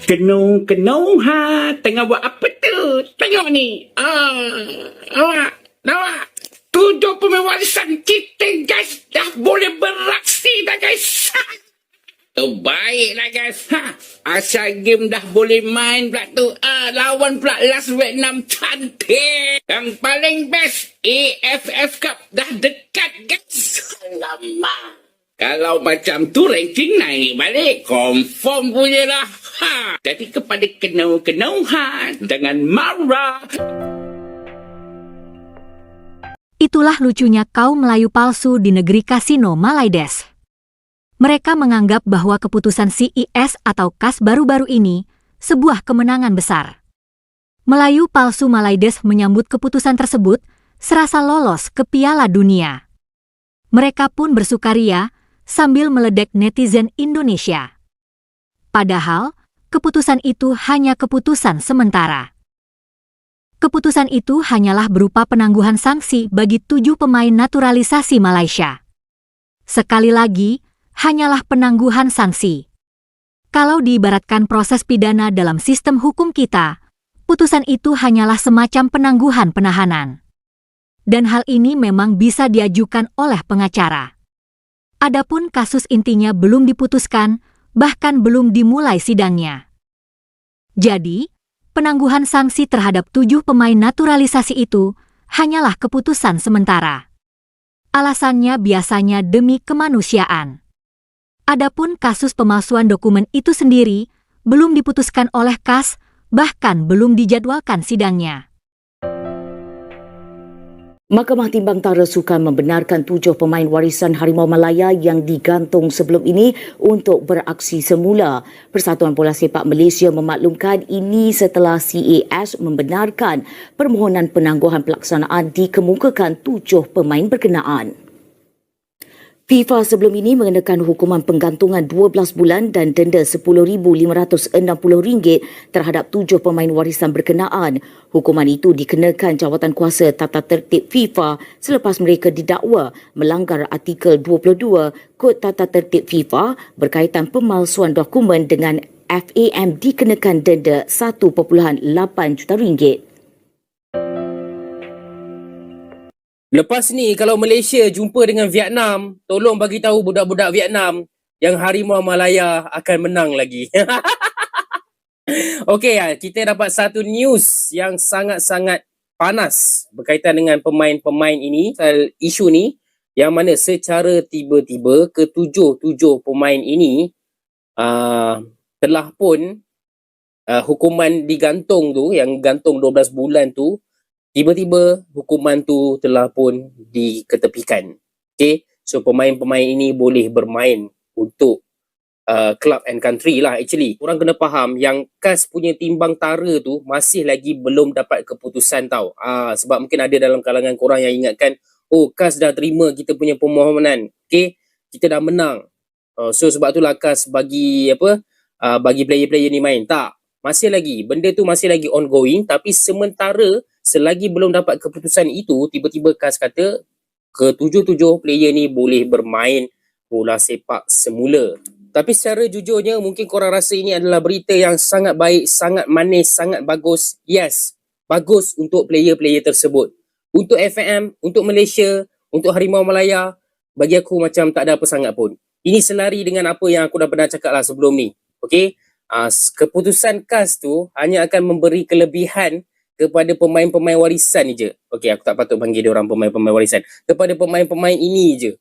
Kenung-kenung tengah buat apa tu? Tengok ni. Awak. 7 pemain warisan kita, guys. Dah boleh beraksi dah, guys. Baiklah, guys. Asal game dah boleh main pula tu. Lawan pula Last Vietnam cantik. Yang paling best, AFF Cup dah dekat, guys. Alamak. Kalau macam tu ranking naik balik, confirm punya lah. Jadi kepada kenau-kenau jangan marah. Itulah lucunya kaum Melayu palsu di negeri kasino Malaides. Mereka menganggap bahwa keputusan CIS atau CAS baru-baru ini sebuah kemenangan besar. Melayu palsu Malaides menyambut keputusan tersebut serasa lolos ke Piala Dunia. Mereka pun bersukaria sambil meledek netizen Indonesia. Padahal, keputusan itu hanya keputusan sementara. Keputusan itu hanyalah berupa penangguhan sanksi bagi 7 pemain naturalisasi Malaysia. Sekali lagi, hanyalah penangguhan sanksi. Kalau diibaratkan proses pidana dalam sistem hukum kita, putusan itu hanyalah semacam penangguhan penahanan. Dan hal ini memang bisa diajukan oleh pengacara. Adapun kasus intinya belum diputuskan, bahkan belum dimulai sidangnya. Jadi, penangguhan sanksi terhadap 7 pemain naturalisasi itu hanyalah keputusan sementara. Alasannya biasanya demi kemanusiaan. Adapun kasus pemalsuan dokumen itu sendiri belum diputuskan oleh CAS, bahkan belum dijadwalkan sidangnya. Mahkamah Timbang Tara Sukan membenarkan 7 pemain warisan Harimau Malaya yang digantung sebelum ini untuk beraksi semula. Persatuan Bola Sepak Malaysia memaklumkan ini setelah CAS membenarkan permohonan penangguhan pelaksanaan dikemukakan 7 pemain berkenaan. FIFA sebelum ini mengenakan hukuman penggantungan 12 bulan dan denda RM10,560 terhadap 7 pemain warisan berkenaan. Hukuman itu dikenakan Jawatankuasa Tata Tertib FIFA selepas mereka didakwa melanggar artikel 22 Kod Tata Tertib FIFA berkaitan pemalsuan dokumen dengan FAM dikenakan denda RM1.8 juta. Lepas ni kalau Malaysia jumpa dengan Vietnam, tolong bagi tahu budak-budak Vietnam yang Harimau Malaya akan menang lagi. Okey, kita dapat satu news yang sangat-sangat panas berkaitan dengan pemain-pemain ini, isu ni, yang mana secara tiba-tiba ketujuh pemain ini telah pun hukuman digantung tu, yang gantung 12 bulan tu, tiba-tiba hukuman tu telah pun diketepikan. Okay, so pemain-pemain ini boleh bermain untuk club and country lah actually. Korang kena faham yang CAS punya timbang tara tu masih lagi belum dapat keputusan tau. Sebab mungkin ada dalam kalangan korang yang ingatkan, oh CAS dah terima kita punya permohonan. Okay, kita dah menang. So sebab itulah CAS bagi bagi player-player ni main. Tak. Masih lagi, benda tu masih lagi ongoing, tapi sementara selagi belum dapat keputusan itu, tiba-tiba CAS kata ketujuh player ni boleh bermain bola sepak semula. Tapi secara jujurnya mungkin korang rasa ini adalah berita yang sangat baik, sangat manis, sangat bagus. Yes, bagus untuk player-player tersebut. Untuk FAM, untuk Malaysia, untuk Harimau Malaya, bagi aku macam tak ada apa sangat pun. Ini selari dengan apa yang aku dah pernah cakap lah sebelum ni. Okay? Keputusan CAS tu hanya akan memberi kelebihan kepada pemain-pemain warisan je. Okey, aku tak patut panggil dia orang pemain-pemain warisan. Kepada pemain-pemain ini je.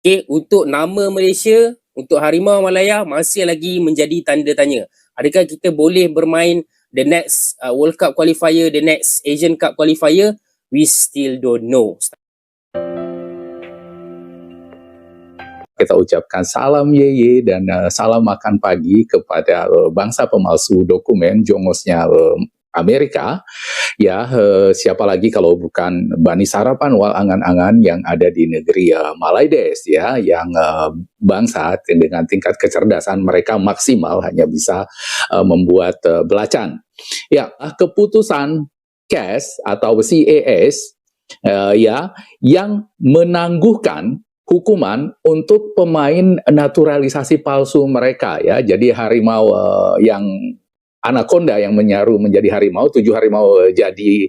Okey, untuk nama Malaysia, untuk Harimau Malaya masih lagi menjadi tanda tanya. Adakah kita boleh bermain the next World Cup qualifier, the next Asian Cup qualifier? We still don't know. Kita ucapkan salam Ye dan salam makan pagi kepada bangsa pemalsu dokumen jongosnya Amerika. Ya, siapa lagi kalau bukan Bani Sarapan wal angan-angan yang ada di negeri Malaides ya, yang bangsa dengan tingkat kecerdasan mereka maksimal hanya bisa membuat belacan. Ya, keputusan CAS atau CAS ya yang menangguhkan hukuman untuk pemain naturalisasi palsu mereka ya. Jadi harimau yang anaconda yang menyaru menjadi harimau, 7 harimau jadi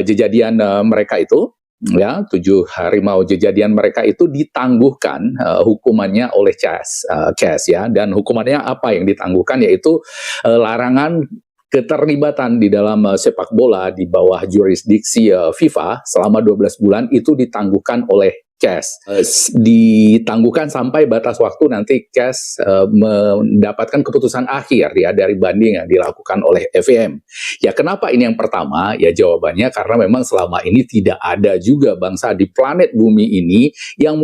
jejadian mereka itu. Ya, 7 harimau jejadian mereka itu ditangguhkan hukumannya oleh CAS ya, dan hukumannya apa yang ditangguhkan, yaitu larangan keterlibatan di dalam sepak bola di bawah jurisdiksi FIFA selama 12 bulan itu ditangguhkan oleh CAS. Ditangguhkan sampai batas waktu nanti CAS mendapatkan keputusan akhir ya dari banding yang dilakukan oleh FIM. Ya, kenapa ini yang pertama? Ya, jawabannya karena memang selama ini tidak ada juga bangsa di planet bumi ini yang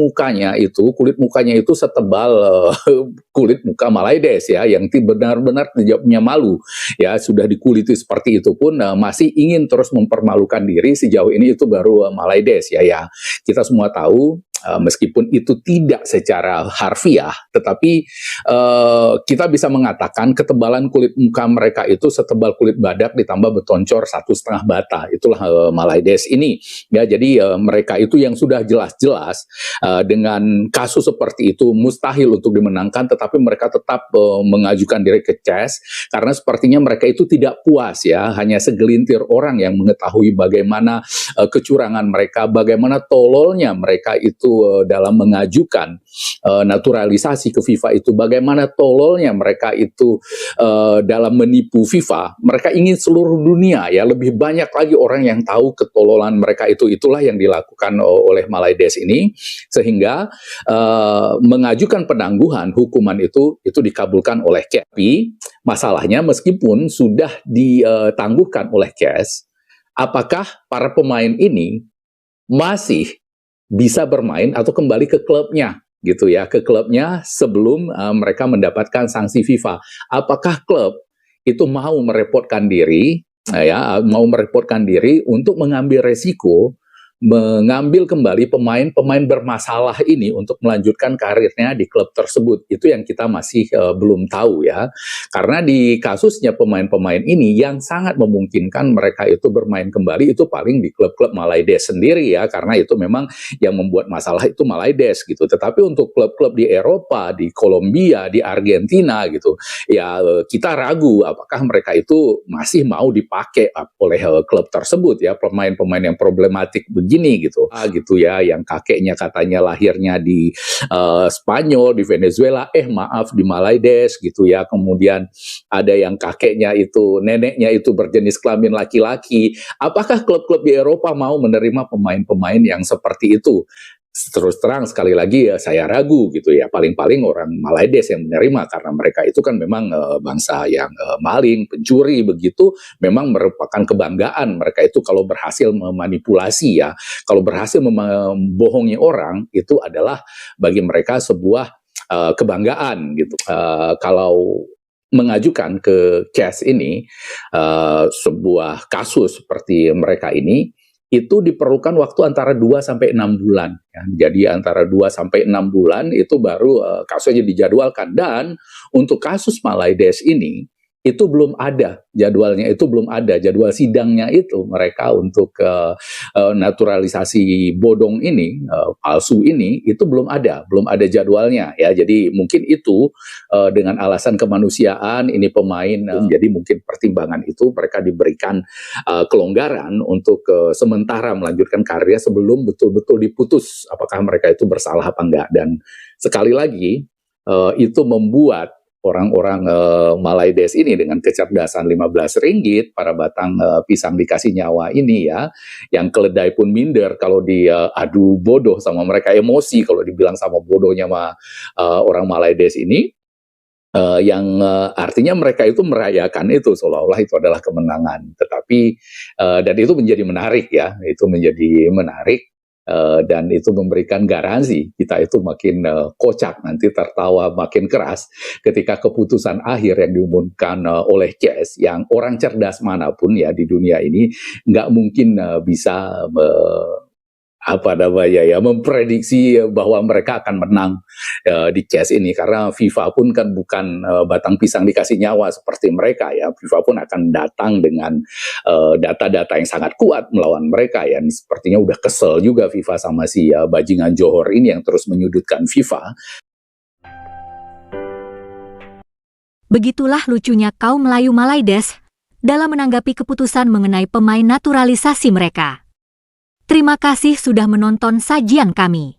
kulit mukanya itu setebal kulit muka Malaides ya, yang benar-benar tidak punya malu ya, sudah dikuliti seperti itu pun masih ingin terus mempermalukan diri. Sejauh ini itu baru Malaides ya. Kita semua tahu meskipun itu tidak secara harfiah, tetapi kita bisa mengatakan ketebalan kulit muka mereka itu setebal kulit badak ditambah betoncor 1,5 bata. Itulah Malaides ini. Ya, jadi mereka itu yang sudah jelas-jelas dengan kasus seperti itu mustahil untuk dimenangkan, tetapi mereka tetap mengajukan diri ke CAS karena sepertinya mereka itu tidak puas ya. Hanya segelintir orang yang mengetahui bagaimana kecurangan mereka, bagaimana tololnya mereka itu dalam mengajukan naturalisasi ke FIFA itu, bagaimana tololnya mereka itu dalam menipu FIFA. Mereka ingin seluruh dunia ya, lebih banyak lagi orang yang tahu ketololan mereka itu. Itulah yang dilakukan oleh Malaides ini, sehingga mengajukan penangguhan hukuman itu dikabulkan oleh CAS. Tapi masalahnya meskipun sudah ditangguhkan oleh CAS, apakah para pemain ini masih bisa bermain atau kembali ke klubnya gitu ya, ke klubnya sebelum mereka mendapatkan sanksi FIFA? Apakah klub itu mau merepotkan diri untuk mengambil resiko mengambil kembali pemain-pemain bermasalah ini untuk melanjutkan karirnya di klub tersebut? Itu yang kita masih belum tahu ya. Karena di kasusnya pemain-pemain ini yang sangat memungkinkan mereka itu bermain kembali itu paling di klub-klub Malaides sendiri ya, karena itu memang yang membuat masalah itu Malaides gitu. Tetapi untuk klub-klub di Eropa, di Kolombia, di Argentina gitu, ya kita ragu apakah mereka itu masih mau dipakai oleh klub tersebut ya, pemain-pemain yang problematik begini gitu ya, yang kakeknya katanya lahirnya di Spanyol, di Venezuela, maaf di Malaides gitu ya. Kemudian ada yang kakeknya itu, neneknya itu berjenis kelamin laki-laki. Apakah klub-klub di Eropa mau menerima pemain-pemain yang seperti itu? Terus terang sekali lagi ya, saya ragu gitu ya. Paling-paling orang Malaides yang menerima, karena mereka itu kan memang bangsa yang maling, pencuri begitu. Memang merupakan kebanggaan mereka itu kalau berhasil memanipulasi ya, kalau berhasil membohongi orang, itu adalah bagi mereka sebuah kebanggaan gitu. Kalau mengajukan ke CAS ini sebuah kasus seperti mereka ini, itu diperlukan waktu antara 2 sampai 6 bulan ya. Jadi antara 2 sampai 6 bulan itu baru kasusnya dijadwalkan. Dan untuk kasus Malaides ini itu belum ada jadwalnya, itu belum ada jadwal sidangnya itu. Mereka untuk naturalisasi bodong ini, palsu ini, itu belum ada jadwalnya ya. Jadi mungkin itu dengan alasan kemanusiaan ini pemain, jadi mungkin pertimbangan itu mereka diberikan kelonggaran untuk sementara melanjutkan karirnya sebelum betul-betul diputus apakah mereka itu bersalah apa enggak. Dan sekali lagi itu membuat orang-orang Malaides ini dengan kecerdasan 15 ringgit, para batang pisang dikasih nyawa ini ya, yang keledai pun minder kalau diadu bodoh sama mereka, emosi kalau dibilang sama bodohnya sama orang Malaides ini, yang artinya mereka itu merayakan itu seolah-olah itu adalah kemenangan. Tetapi dan itu menjadi menarik ya, itu menjadi menarik. Dan itu memberikan garansi kita itu makin kocak, nanti tertawa makin keras ketika keputusan akhir yang diumumkan oleh CAS, yang orang cerdas manapun ya di dunia ini nggak mungkin bisa memprediksi bahwa mereka akan menang di CAS ini, karena FIFA pun kan bukan batang pisang dikasih nyawa seperti mereka ya. FIFA pun akan datang dengan data-data yang sangat kuat melawan mereka ya. Sepertinya udah kesel juga FIFA sama si bajingan Johor ini yang terus menyudutkan FIFA. Begitulah lucunya kaum Melayu Malaides dalam menanggapi keputusan mengenai pemain naturalisasi mereka. Terima kasih sudah menonton sajian kami.